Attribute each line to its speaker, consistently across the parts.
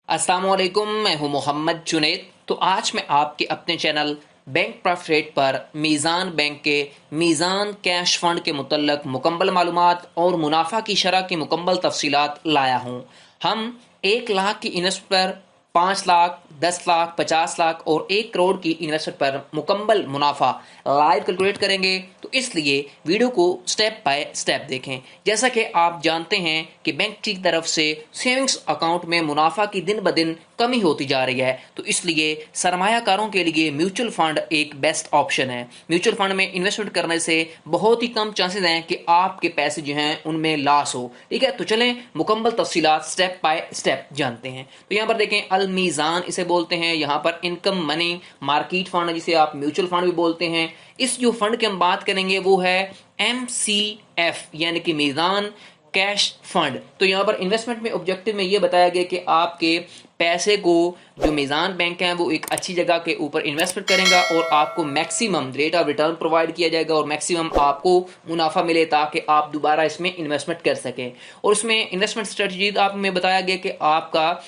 Speaker 1: अस्सलाम वालेकुम, मैं हूं मोहम्मद जुनैद। तो आज मैं आपके अपने चैनल बैंक प्रॉफिट पर मीज़ान बैंक के मीज़ान कैश फंड के मुतल्लक मुकम्मल मालूमात और मुनाफा की शरह की मुकम्मल तफसीलात लाया हूं। हम 1 लाख की इन्वेस्टमेंट पर 5 लाख, 10 लाख, 50 लाख और 1 करोड़ की इन्वेस्टमेंट पर मुकम्मल मुनाफा लाइव कैलकुलेट करेंगे। तो इसलिए वीडियो को स्टेप बाय स्टेप देखें। जैसा कि आप जानते हैं कि बैंक की तरफ से सेविंग्स अकाउंट में मुनाफा की दिन ब दिन कमी होती जा रही है, तो इसलिए सरमायाकारों के लिए म्यूचुअल फंड एक बेस्ट ऑप्शन है। म्यूचुअल फंड में इन्वेस्टमेंट करने से बहुत ही कम चांसेस हैं कि आपके पैसे जो हैं उनमें लॉस हो। ठीक है, तो चलें मुकम्मल तफसीलात स्टेप बाय स्टेप जानते हैं। तो यहाँ पर देखें, अल मीज़ान इसे बोलते हैं। यहाँ पर इनकम मनी मार्केट फंड, जिसे आप म्यूचुअल फंड भी बोलते हैं। इस जो फंड की हम बात करेंगे वो है MCF यानी कि मीज़ान कैश फंड। तो यहाँ पर इन्वेस्टमेंट में ऑब्जेक्टिव में ये बताया गया कि आपके पैसे को जो मीज़ान बैंक है वो एक अच्छी जगह के ऊपर इन्वेस्टमेंट करेगा और आपको maximum rate of return provide किया जाएगा और मैक्सिमम आपको मुनाफा मिले ताकि आप दोबारा इसमें इन्वेस्टमेंट कर सकें। और उसमें इन्वेस्टमेंट स्ट्रेटजी आप में बताया गया कि आपका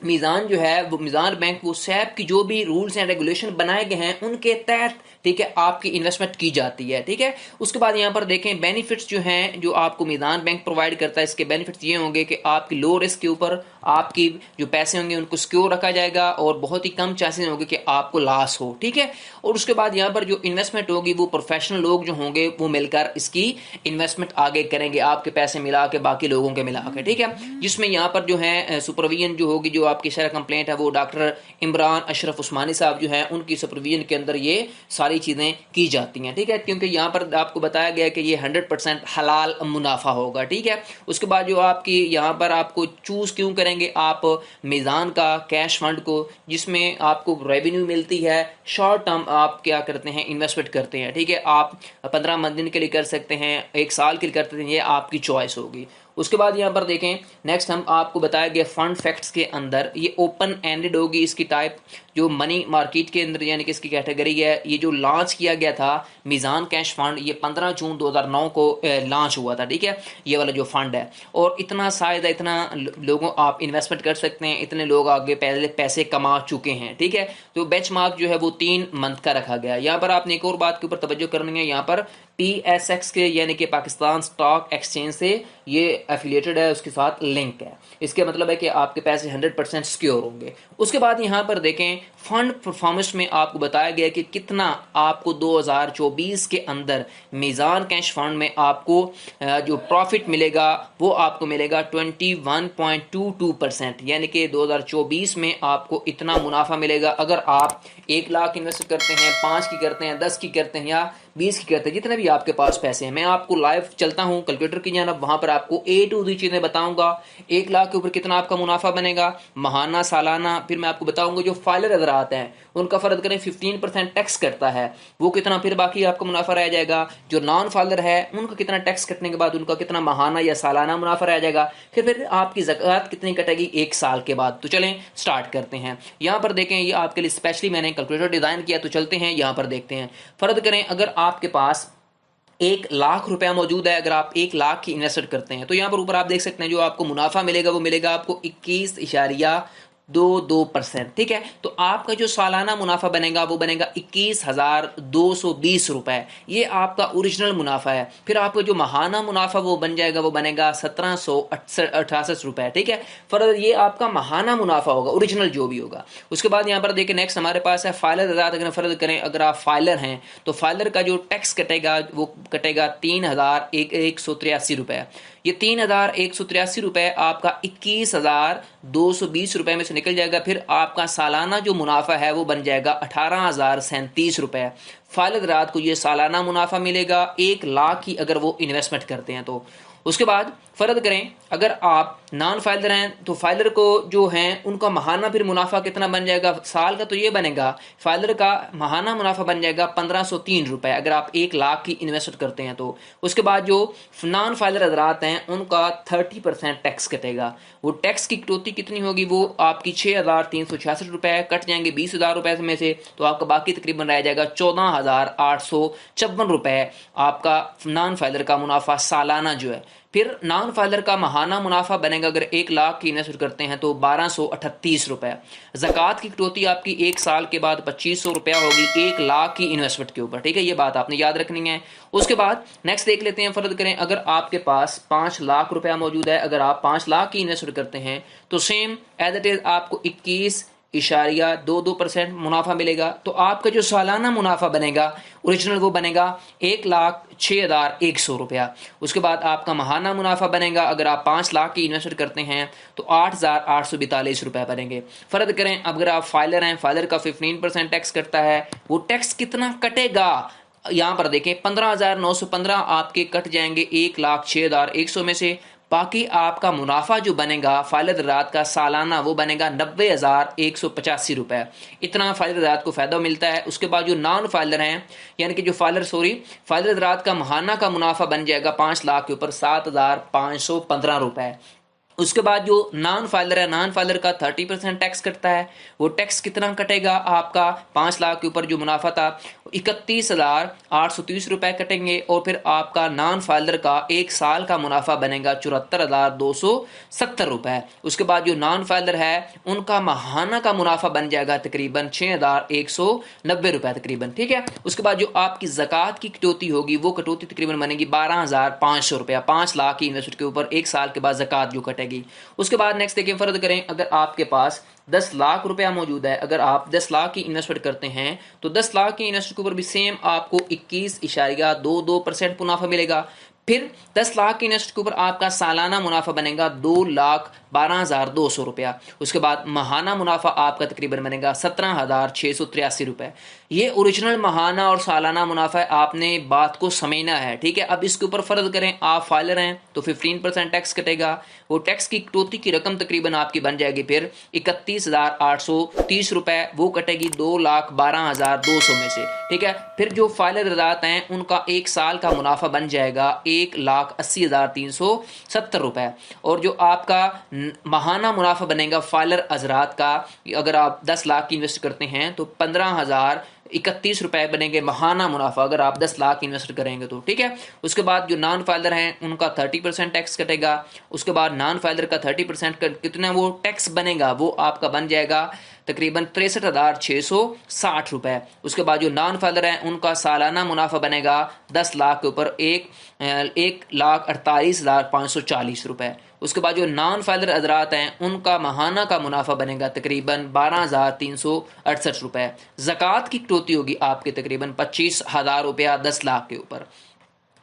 Speaker 1: मीज़ान जो है वो मीज़ान बैंक वो सैप की जो भी रूल्स एंड रेगुलेशन बनाए गए हैं उनके तहत ठीक है आपकी इन्वेस्टमेंट की जाती है। ठीक है, उसके बाद यहाँ पर देखें बेनिफिट्स जो हैं जो आपको मीज़ान बैंक प्रोवाइड करता है। इसके बेनिफिट्स ये होंगे कि आपकी लो रिस्क के ऊपर आपकी जो पैसे होंगे उनको सिक्योर रखा जाएगा और बहुत ही कम चांसेस होंगे कि आपको लॉस हो। ठीक है, और उसके बाद यहाँ पर जो इन्वेस्टमेंट होगी वो प्रोफेशनल लोग जो होंगे वो मिलकर इसकी इन्वेस्टमेंट आगे करेंगे, आपके पैसे मिला के बाकी लोगों के मिला के। ठीक है, जिसमें यहाँ पर जो है सुपरविजन जो होगी, जो आपकी शरह कंप्लेंट है वो डॉक्टर इमरान अशरफ उस्मानी साहब जो हैं उनकी सुपरविजन के अंदर ये सारी चीज़ें की जाती हैं। ठीक है, क्योंकि यहाँ पर आपको बताया गया कि ये 100% हलाल मुनाफा होगा। ठीक है, उसके बाद जो आपकी यहाँ पर आपको चूज़ क्यों करेंगे आप मीज़ान का कैश फंड को, जिसमें आपको रेवेन्यू मिलती है। शॉर्ट टर्म आप क्या करते हैं, इन्वेस्टमेंट करते हैं। ठीक है, आप 15 दिन के लिए कर सकते हैं, 1 साल के लिए करते हैं, ये आपकी चॉइस होगी। उसके बाद यहाँ पर देखें नेक्स्ट हम आपको बताया गया फंड फैक्ट्स के अंदर ये ओपन एंडेड होगी इसकी टाइप। जो मनी मार्केट के अंदर यानी कि इसकी कैटेगरी है, ये जो लॉन्च किया गया था मीज़ान कैश फंड ये 15 जून 2009 को लॉन्च हुआ था। ठीक है, ये वाला जो फंड है, और इतना शायद इतना लोगों आप इन्वेस्टमेंट कर सकते हैं, इतने लोग आगे पहले पैसे कमा चुके हैं। ठीक है, तो बेंचमार्क जो है वो 3 मंथ का रखा गया। यहाँ पर आपने एक और बात के ऊपर तवज्जो करनी है, यहाँ पर PSX के यानी कि पाकिस्तान स्टॉक एक्सचेंज से ये एफिलिएटेड है, उसके साथ लिंक है। इसके मतलब है कि आपके पैसे 100% सिक्योर होंगे। उसके बाद यहाँ पर देखें फंड परफॉर्मेंस में आपको बताया गया कि कितना आपको 2024 के अंदर मीज़ान कैश फंड में आपको जो प्रॉफिट मिलेगा वो आपको मिलेगा 21.22%, यानी कि 2024 में आपको इतना मुनाफा मिलेगा। अगर आप 1 लाख इन्वेस्ट करते हैं, 5 की करते हैं, 10 की करते हैं या 20 की करते हैं, जितने भी आपके पास पैसे हैं, मैं आपको लाइव चलता हूं कैलकुलेटर की जानब, वहां पर आपको A to Z चीजें बताऊंगा। 1 लाख के ऊपर कितना आपका मुनाफा बनेगा, महाना, सालाना। फिर मैं आपको बताऊंगा जो फाइलर हजरात हैं उनका फर्ज करें 15% टैक्स कटता है, वो कितना फिर बाकी आपका मुनाफा रह जाएगा। जो नॉन फाइलर है उनका कितना टैक्स कटने के बाद उनका कितना महाना या सालाना मुनाफा रह जाएगा, फिर आपकी ज़कात कितनी कटेगी 1 साल के बाद। तो चलें स्टार्ट करते हैं। यहाँ पर देखें ये आपके लिए स्पेशली मैंने कैलकुलेटर डिजाइन किया, तो चलते हैं यहाँ पर देखते हैं। फर्ज करें अगर आपके पास 1 लाख रुपया मौजूद है, अगर आप 1 लाख की इन्वेस्ट करते हैं तो यहाँ पर ऊपर आप देख सकते हैं जो आपको मुनाफा मिलेगा वो मिलेगा आपको 21.22%। ठीक है, तो आपका जो सालाना मुनाफा बनेगा वो बनेगा 21,220 रुपए, ये आपका ओरिजिनल मुनाफा है। फिर आपका जो महाना मुनाफा वो बन जाएगा, वो बनेगा 1768 रुपए। ठीक है, फर्ज ये आपका महाना मुनाफा होगा, ओरिजिनल जो भी होगा। उसके बाद यहाँ पर देखिए नेक्स्ट हमारे पास है फाइलर आजाद। अगर फर्ज करें अगर आप फाइलर हैं तो फाइलर का जो टैक्स कटेगा वो कटेगा 3,183 रुपए। ये 3,183 रुपए आपका 21,220 रुपए में से निकल जाएगा। फिर आपका सालाना जो मुनाफा है वो बन जाएगा 18,037 रुपए। फाइलर रात को ये सालाना मुनाफा मिलेगा 1 लाख की अगर वो इन्वेस्टमेंट करते हैं तो। उसके बाद फर्ज करें अगर आप नॉन फाइलर हैं तो फाइलर को जो हैं उनका महाना फिर मुनाफा कितना बन जाएगा साल का, तो ये बनेगा फाइलर का महाना मुनाफा बन जाएगा 1503 रुपए अगर आप 1 लाख की इन्वेस्ट करते हैं तो। उसके बाद जो नॉन फाइलर हजरात हैं उनका 30% टैक्स कटेगा। वो टैक्स की कटौती कितनी होगी, वो आपकी 6,366 रुपए कट जाएंगे 20,000 रुपए में से, तो आपका बाकी तकरीबन रह जाएगा 15,854 रुपए आप का नॉन फाइलर का मुनाफा सालाना जो है। फिर नॉन फाइलर का माहाना मुनाफा बनेगा अगर 1 लाख की इन्वेस्ट करते हैं तो 1238 रुपए। ज़कात की कटौती आपकी 1 साल के बाद 2500 रुपया होगी 1 लाख की इन्वेस्टमेंट के ऊपर, ठीक है, ये बात आपने याद रखनी है। उसके बाद नेक्स्ट देख लेते हैं, फर्ज करें अगर आपके पास 5 लाख रुपया मौजूद है, अगर आप 5 लाख की इन्वेस्टमेंट करते हैं तो सेम एज इट इज आपको 21.22% मुनाफा मिलेगा। तो आपका जो सालाना मुनाफा बनेगा ओरिजिनल वो बनेगा 1,06,100 रुपया। उसके बाद आपका माहाना मुनाफा बनेगा अगर आप 5 लाख की इन्वेस्ट करते हैं तो 8,842 रुपये बनेंगे। फर्ज करें अगर आप फाइलर हैं, फाइलर का 15% टैक्स कटता है, वो टैक्स कितना कटेगा यहाँ पर देखें 15,915 आपके कट जाएंगे 1,06,100 में से। बाकी आपका मुनाफा जो बनेगा फाइलर रात का सालाना वो बनेगा 90,185 रुपए। इतना फाइलर रात को फायदा मिलता है। उसके बाद जो नॉन फाइलर हैं यानी कि जो फाइलर रात का माहाना का मुनाफा बन जाएगा 5 लाख के ऊपर 7,515 रुपए। उसके बाद जो नॉन फाइलर है, नॉन फाइलर का 30% टैक्स कटता है। वो टैक्स कितना कटेगा आपका 5 लाख के ऊपर जो मुनाफा था 31,830 रुपए कटेंगे। और फिर आपका नॉन फाइलर का 1 साल का मुनाफा बनेगा 74,270 रुपए। उसके बाद जो नॉन फाइलर है उनका माहाना का मुनाफा बन जाएगा तकरीबन 6,190 रुपए तकरीबन, ठीक है। उसके बाद जो आपकी ज़कात की कटौती होगी वो कटौती तकरीबन बनेगी 12,500 रुपया 5 लाख की इन्वेस्टमेंट के ऊपर 1 साल के बाद ज़कात जो कटेगी। उसके बाद नेक्स्ट देखिए, फर्ज करें अगर आपके पास 10 लाख रुपया मौजूद है, अगर आप 10 लाख की इन्वेस्टमेंट करते हैं तो 10 लाख की इन्वेस्टमेंट के ऊपर भी सेम आपको 21.22% मुनाफा मिलेगा। फिर 10 लाख की इन्वेस्ट के ऊपर आपका सालाना मुनाफा बनेगा 2,12,200 रुपया। उसके बाद माहाना मुनाफा आपका तकरीबन बनेगा 17,683 रुपए। ये ओरिजिनल माहाना और सालाना मुनाफा है, आपने बात को समझना है, ठीक है। अब इसके ऊपर फर्ज करें आप फाइलर हैं तो 15% टैक्स कटेगा। वो टैक्स की कटौती की रकम तकरीबन आपकी बन जाएगी फिर 31,830 रुपए, वो कटेगी 2,12,200 में से, ठीक है। फिर जो फाइलर रज़ात हैं उनका 1 साल का मुनाफा बन जाएगा 1,80,370 रुपए। और जो आपका माहाना मुनाफा बनेगा फाइलर हजरात का, अगर आप 10 लाख की इन्वेस्ट करते हैं तो 15,031 रुपए बनेंगे माहाना मुनाफा अगर आप 10 लाख इन्वेस्ट करेंगे तो, ठीक है। उसके बाद जो नॉन फाइलर हैं उनका 30% टैक्स कटेगा। उसके बाद नॉन फाइलर का 30% कितना वो टैक्स बनेगा वो आपका बन जाएगा तकरीबन 63,660 रुपए। उसके बाद जो नॉन फाइलर हैं उनका सालाना मुनाफा बनेगा 10 लाख के ऊपर 1,48,540 रुपए। उसके बाद जो नॉन फाइलर हजरात हैं उनका माहाना का मुनाफा बनेगा तकरीबन 12,368 रुपए। ज़कात की कटौती होगी आपके तकरीबन 25,000 रुपया 10 लाख के ऊपर।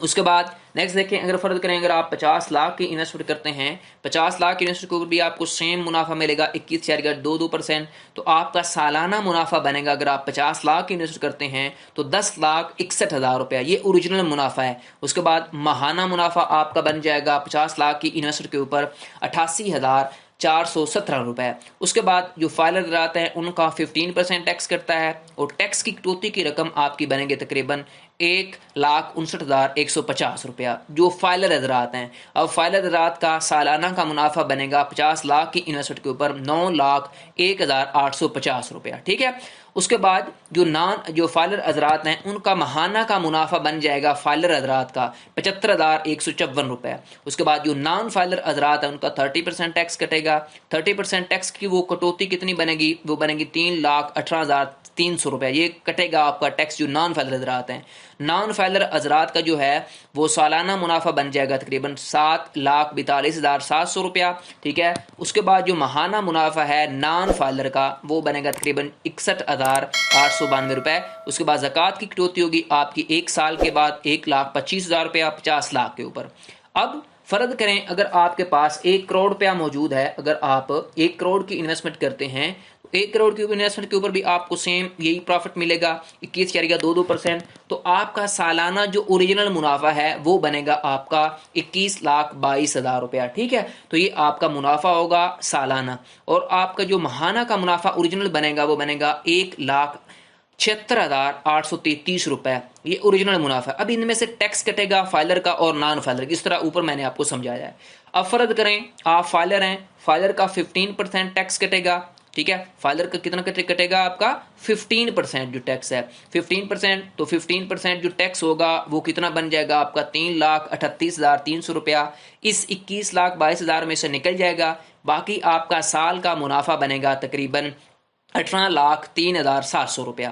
Speaker 1: उसके बाद नेक्स्ट देखें, अगर फर्ज करें अगर आप 50 लाख की इन्वेस्टमेंट करते हैं, 50 लाख की इन्वेस्टमेंट को भी आपको सेम मुनाफा मिलेगा 21.22%। तो आपका सालाना मुनाफा बनेगा अगर आप 50 लाख की इन्वेस्ट करते हैं तो 10,61,000 रुपया, ये ओरिजिनल मुनाफा है। उसके बाद माहाना मुनाफा आपका बन जाएगा 50 लाख की इन्वेस्टमेंट के ऊपर 88,417 रुपए। उसके बाद जो फाइलर रहते हैं उनका 15% टैक्स करता है और टैक्स की कटौती की रकम आपकी बनेगी तकरीबन 1,59,150 रुपया जो फाइलर हजरात हैं। अब फाइलर हजरात का सालाना का मुनाफा बनेगा 50 लाख की इन्वेस्टमेंट के ऊपर 9,01,850 रुपया, ठीक है। उसके बाद जो फाइलर हजरात हैं उनका माहाना का मुनाफा बन जाएगा फाइलर हजरात का 75,154 रुपये। उसके बाद जो नॉन फाइलर हजरात हैं उनका 30% टैक्स कटेगा। 30% टैक्स की वो कटौती कितनी बनेगी, वो बनेगी 3,18,300 रुपये, ये कटेगा आपका टैक्स जो नॉन फाइलर हजरात हैं। नॉन फाइलर हजरात का जो है वो सालाना मुनाफा बन जाएगा तकरीबन 7,42,700 रुपया, ठीक है। उसके बाद जो माहाना मुनाफा है नॉन फाइलर का वो बनेगा तकरीबन 61,892 रुपये। उसके बाद ज़कात की कटौती होगी आपकी 1 साल के बाद 1,25,000 रुपया 50 लाख के ऊपर। अब फर्ज करें अगर आपके पास 1 करोड़ रुपया मौजूद है, अगर आप 1 करोड़ की इन्वेस्टमेंट करते हैं 1 करोड़ की इन्वेस्टमेंट के ऊपर भी आपको सेम यही प्रॉफिट मिलेगा 21.22%। तो आपका सालाना जो ओरिजिनल मुनाफा है वो बनेगा आपका 21,22,000 रुपया, ठीक है। तो ये आपका मुनाफा होगा सालाना। और आपका जो माहाना का मुनाफा ओरिजिनल बनेगा वो बनेगा 1,76,833 रुपए, ये ओरिजिनल मुनाफा। अब इनमें से टैक्स कटेगा फाइलर का और नॉन फाइलर, इस तरह ऊपर मैंने आपको समझाया है। अब फर्ज करें आप फाइलर हैं, फाइलर का 15% टैक्स कटेगा ٹھیک ہے. فائلر کا کتنا کٹے گا آپ کا 15% جو ٹیکس ہے 15%. تو 15% جو ٹیکس ہوگا وہ کتنا بن جائے گا آپ کا 3,38,300 روپیہ اس 21,22,000 میں سے نکل جائے گا. باقی آپ کا سال کا منافع بنے گا تقریباً 18,03,700 روپیہ.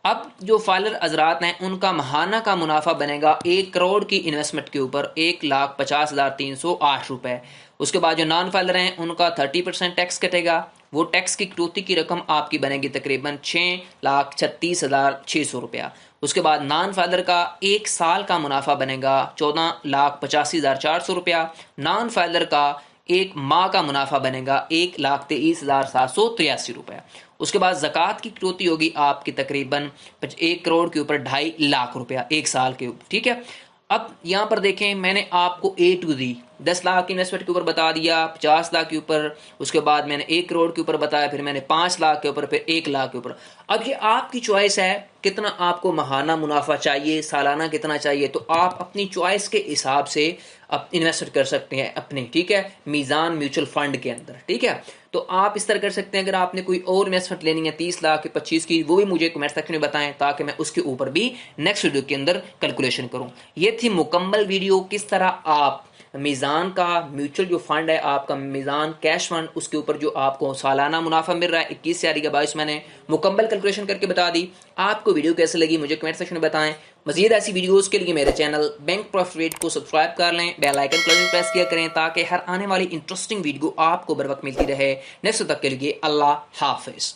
Speaker 1: اب جو فائلر حضرات ہیں ان کا ماہانہ کا منافع بنے گا 1 کروڑ کی انویسٹمنٹ کے اوپر 1,50,308 روپے. اس کے بعد جو نان فائلر ہیں ان کا 30% ٹیکس کٹے گا. وہ ٹیکس کی کٹوتی کی رقم آپ کی بنے گی تقریباً 6,36,600 روپیہ. اس کے بعد نان فائلر کا ایک سال کا منافع بنے گا 14,85,400 روپیہ. نان فائلر کا ایک ماہ کا منافع بنے گا 1,23,783 روپے. اس کے بعد زکوٰۃ کی کٹوتی ہوگی آپ کی تقریباً 1 کروڑ کے اوپر 2.5 لاکھ روپیہ ایک سال کے اوپر. ٹھیک ہے. اب یہاں پر دیکھیں میں نے آپ کو A to Z 10 لاکھ کی انویسٹمنٹ کے اوپر بتا دیا, 50 لاکھ کے اوپر, اس کے بعد میں نے 1 کروڑ کے اوپر بتایا, پھر میں نے 5 لاکھ کے اوپر, پھر 1 لاکھ کے اوپر. اب یہ آپ کی چوائس ہے کتنا آپ کو ماہانہ منافع چاہیے, سالانہ کتنا چاہیے, تو آپ اپنی چوائس کے حساب سے انویسٹ کر سکتے ہیں اپنے. ٹھیک ہے. میزان میوچل فنڈ کے اندر. ٹھیک ہے. تو آپ اس طرح کر سکتے ہیں. اگر آپ نے کوئی اور انویسٹمنٹ لینی ہے 30 لاکھ 25 کی, وہ بھی مجھے کمنٹ سیکشن میں بتائیں تاکہ میں اس کے اوپر بھی نیکسٹ ویڈیو کے اندر کیلکولیشن کروں. یہ تھی مکمل ویڈیو کس طرح آپ میزان کا میوچل جو فنڈ ہے آپ کا میزان کیش فنڈ, اس کے اوپر جو آپ کو سالانہ منافع مل رہا ہے 21 سے آدھی کا 22, میں نے مکمل کیلکولیشن کر کے بتا دی. آپ کو ویڈیو کیسے لگی مجھے کمنٹ سیکشن میں بتائیں. مزید ایسی ویڈیوز کے لیے میرے چینل بینک پروفٹ ریٹ کو سبسکرائب کر لیں, بیل آئیکن پریس کیا کریں تاکہ ہر آنے والی انٹرسٹنگ ویڈیو آپ کو بر وقت ملتی رہے. نیکسٹ تک کے لیے اللہ حافظ.